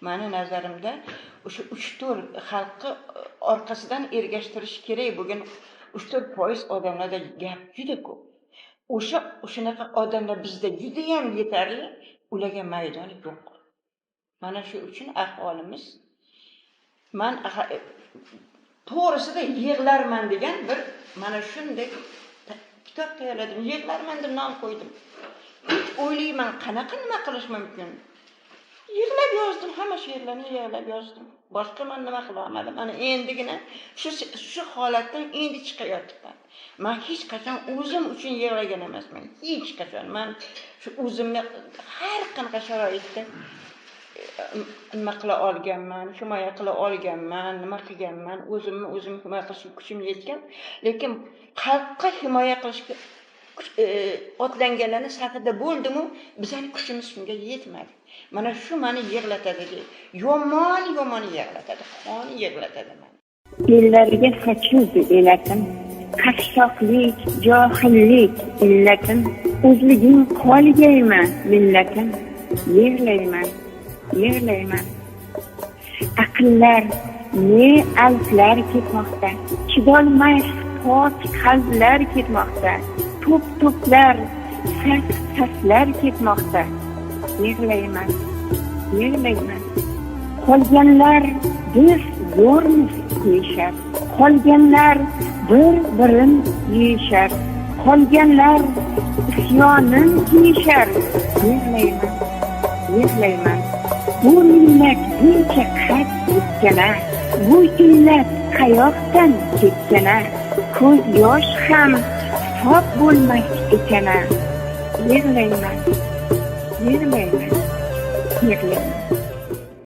Meni nazarimda o'sha 3-4 xalqni orqasidan ergashtirish kerak. Bugun 3-4% odamlarda gap juda ko'p. O'shunaqa odamlar bizda juda ham yetarli, ularga maydon yo'q. Mana shu uchun ahvolimiz men to'g'risida yig'larman degan bir mana shunday kitob tayyorladim. Yig'larman deb nom qo'ydim. Hech o'ylayman qanaqa nima qilish mumkin. Yig'lab yozdim, hamma she'rlarni yig'lab yozdim. Boshqa men nima qila olmadim. Mana endigina shu holatdan endi chiqayotibman. Men hech qachon o'zim uchun yig'lagan emasman. Hech qachon. Men shu o'zimni har qanaqa sharoitda nima qila olganman, himoya qila olganman, nima qilganman, o'zimni himoya qilishga kuchim yetgan, lekin xalqqa himoya qilishga otlanganlarning safida bo'ldim-u, bizning kuchimiz shunga yetmadi. Mana shu meni yig'latadi. Yomon yig'latadi, qoni yig'latadi meni. Ellarga sochildi elatim, qashshoqlik, johillik illatim, o'zliging qolgaymi millatim, yig'layman. Aqllar ne alflar ketmoqda, chidolmay pok qalblar ketmoqda, to'plar, saslar ketmoqda. Yig'layman. Qolganlar biz zo'rmiz deyishar, qolganlar bir-birin yeyishar, qolganlar isyonin kiyishar. Yig'layman. Bu millat buncha qad yetkana, bu illat qayoqdan ketgana, ko'z yosh ham hisob bo'lmas ekana. Yig'layman.